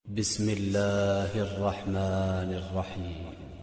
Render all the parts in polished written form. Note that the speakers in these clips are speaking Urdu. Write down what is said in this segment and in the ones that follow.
بسم اللہ الرحمن الرحیم۔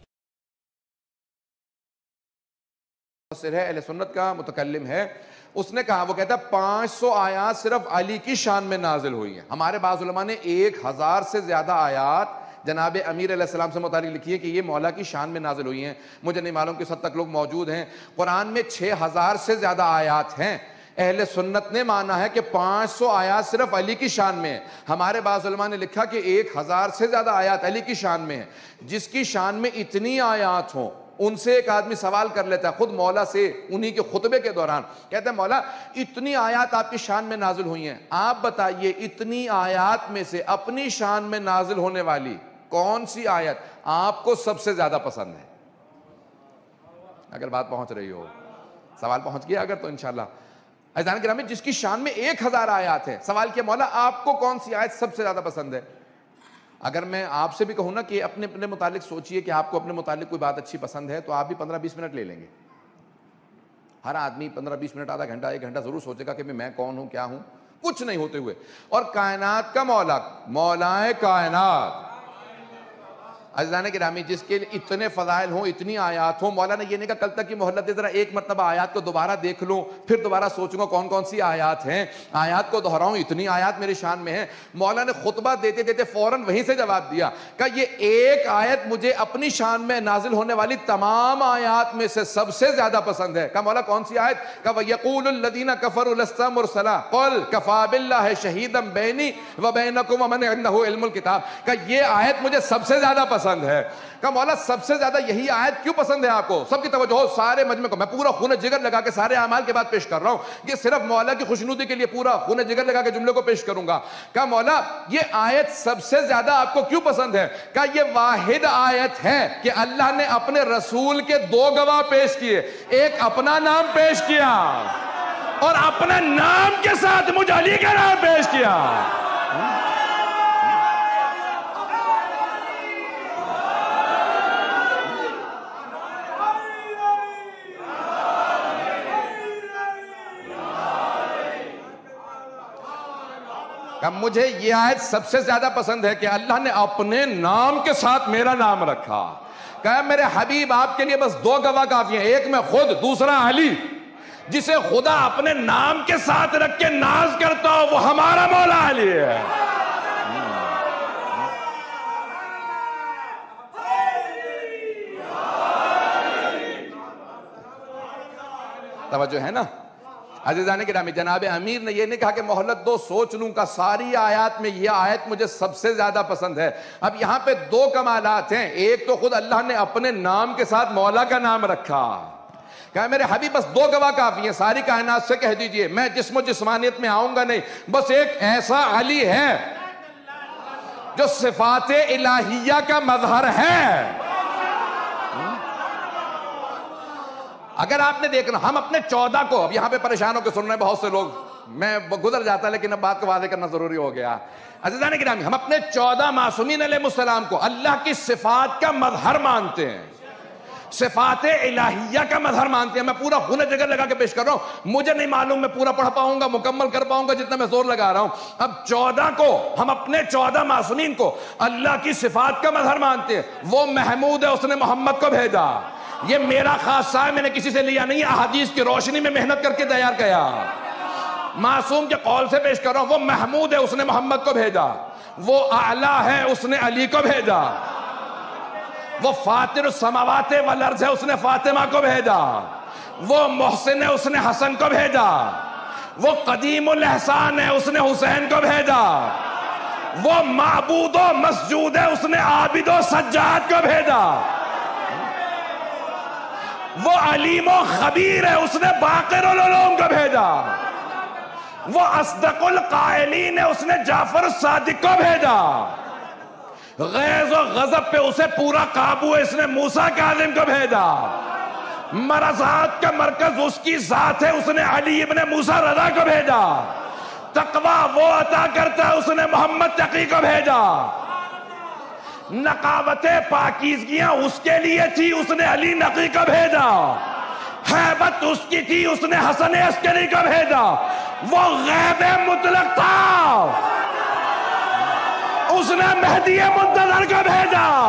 اہل سنت کا متکلم ہے، اس نے کہا، وہ کہتا ہے 500 آیات صرف علی کی شان میں نازل ہوئی ہیں۔ ہمارے بعض علماء نے 1000 سے زیادہ آیات جناب امیر علیہ السلام سے متعلق لکھی ہے کہ یہ مولا کی شان میں نازل ہوئی ہیں۔ مجھے نہیں معلوم کس حد تک لوگ موجود ہیں۔ قرآن میں 6000 سے زیادہ آیات ہیں۔ اہل سنت نے مانا ہے کہ 500 آیات صرف علی کی شان میں ہیں۔ ہمارے بعض علماء نے لکھا کہ 1000 سے زیادہ آیات علی کی شان میں ہیں۔ جس کی شان میں اتنی آیات ہوں، ان سے ایک آدمی سوال کر لیتا ہے خود مولا سے انہی کے خطبے کے دوران، کہتا ہے مولا اتنی آیات آپ کی شان میں نازل ہوئی ہیں، آپ بتائیے اتنی آیات میں سے اپنی شان میں نازل ہونے والی کون سی آیت آپ کو سب سے زیادہ پسند ہے؟ اگر بات پہنچ رہی ہو، سوال پہنچ گیا اگر، تو انشاءاللہ عزیزان گرامی، جس کی شان میں 1000 آیات ہیں، سوال کیا مولا آپ کو کون سی آیت سب سے زیادہ پسند ہے؟ اگر میں آپ سے بھی کہوں نا کہ اپنے متعلق سوچئے کہ آپ کو اپنے متعلق کوئی بات اچھی پسند ہے، تو آپ بھی 15-20 منٹ لے لیں گے۔ ہر آدمی 15-20 منٹ، آدھا گھنٹہ، 1 گھنٹہ ضرور سوچے گا کہ میں کون ہوں، کیا ہوں، کچھ نہیں ہوتے ہوئے۔ اور کائنات کا مولا، مولائے کائنات، عزیزان گرامی، جس کے اتنے فضائل ہوں، اتنی آیات ہوں، مولا نے یہ نہیں کہا کل تک کی مہلت دے، ذرا ایک مرتبہ آیات کو دوبارہ دیکھ لوں، پھر دوبارہ سوچوں گا کون کون سی آیات ہیں، آیات کو دہراؤں، اتنی آیات میری شان میں ہیں۔ مولا نے خطبہ دیتے دیتے فوراً وہیں سے جواب دیا کہ یہ ایک آیت مجھے اپنی شان میں نازل ہونے والی تمام آیات میں سے سب سے زیادہ پسند ہے۔ کہا مولا کون سی آیت؟ کہا وَيَقُولُ الَّذِينَ كَفَرُوا لَسْتَ مُرْسَلًا قُلْ كَفَىٰ بِاللَّهِ شَهِيدًا بَيْنِي وَبَيْنَكُمْ وَمَنْ عِندَهُ عِلْمُ الْكِتَابِ۔ کہا یہ آیت مجھے سب سے زیادہ پسند ہے۔ کہا مولا سب سے زیادہ یہی آیت کیوں پسند ہے آپ کو؟ سب کی توجہ ہو، سارے مجمع کو میں پورا خون جگر لگا کے سارے اعمال کے بعد پیش کر رہا ہوں، یہ صرف مولا کی خوشنودی کے لیے پورا خون جگر لگا کے جملے کو پیش کروں گا۔ کہا مولا یہ آیت سب سے زیادہ آپ کو کیوں پسند ہے؟ کہا یہ واحد آیت ہے کہ اللہ نے اپنے رسول کے 2 گواہ پیش کیے، ایک اپنا نام پیش کیا اور اپنے نام کے ساتھ مجھ علی کا نام پیش کیا۔ کہ مجھے یہ آیت سب سے زیادہ پسند ہے کہ اللہ نے اپنے نام کے ساتھ میرا نام رکھا۔ کہ میرے حبیب آپ کے لیے بس 2 گواہ کافی ہیں، ایک میں خود، دوسرا علی، جسے خدا اپنے نام کے ساتھ رکھ کے ناز کرتا ہو، وہ ہمارا مولا علی ہے۔ توجہ ہے نا عزیزان گرامی؟ جناب امیر نے یہ نہیں کہا کہ مہلت دو سوچ لوں کا، ساری آیات میں یہ آیت مجھے سب سے زیادہ پسند ہے۔ اب یہاں پہ 2 کمالات ہیں، ایک تو خود اللہ نے اپنے نام کے ساتھ مولا کا نام رکھا۔ کہا میرے حبیب بس 2 گواہ کافی ہیں، ساری کائنات سے کہہ دیجئے میں جسم و جسمانیت میں آؤں گا نہیں، بس ایک ایسا علی ہے جو صفات الہیہ کا مظہر ہے۔ اگر آپ نے دیکھنا، ہم اپنے 14 کو، اب یہاں پہ پریشان ہو کے سن رہے ہیں بہت سے لوگ، میں گزر جاتا لیکن اب بات کو واضح کرنا ضروری ہو گیا۔ عزیزان گرامی، ہم اپنے 14 معصومین علیہ السلام کو اللہ کی صفات کا مظہر مانتے ہیں، صفات الہیہ کا مظہر مانتے ہیں۔ میں پورا خون جگر لگا کے پیش کر رہا ہوں، مجھے نہیں معلوم میں پورا پڑھ پاؤں گا، مکمل کر پاؤں گا جتنا میں زور لگا رہا ہوں۔ اب 14 کو، ہم اپنے 14 معصومین کو اللہ کی صفات کا مظہر مانتے ہیں۔ وہ محمود ہے، اس نے محمد کو بھیجا، یہ میرا خاصہ ہے، میں نے کسی سے لیا نہیں، احادیث کی روشنی میں محنت کر کے تیار کیا، معصوم کے قول سے پیش کر رہا ہوں۔ وہ محمود ہے، اس نے محمد کو بھیجا، وہ اعلیٰ ہے، اس نے علی کو بھیجا، وہ فاطر السماوات والارض ہے، اس نے فاطمہ کو بھیجا، وہ محسن ہے، اس نے حسن کو بھیجا، وہ قدیم الاحسان ہے، اس نے حسین کو بھیجا، وہ معبود و مسجود ہے، اس نے عابد و سجاد کو بھیجا، وہ علیم و خبیر ہے، اس نے باقر العلوم کو بھیجا، وہ اصدق القائلین ہے، اس نے جعفر الصادق کو بھیجا، غیظ و غضب پہ اسے پورا قابو ہے، اس نے موسیٰ کاظم کو بھیجا، مرضات کا مرکز اس کی ذات ہے، اس نے علی ابن موسیٰ رضا کو بھیجا، تقوی وہ عطا کرتا ہے، اس نے محمد تقی کو بھیجا، نقاوت پاکیزگیاں اس کے لیے تھی، اس نے علی نقی کو بھیجا، ہیبت اس کی تھی، اس نے حسن عسکری کو بھیجا، وہ غیب مطلق تھا، اس نے مہدی منتظر کو بھیجا.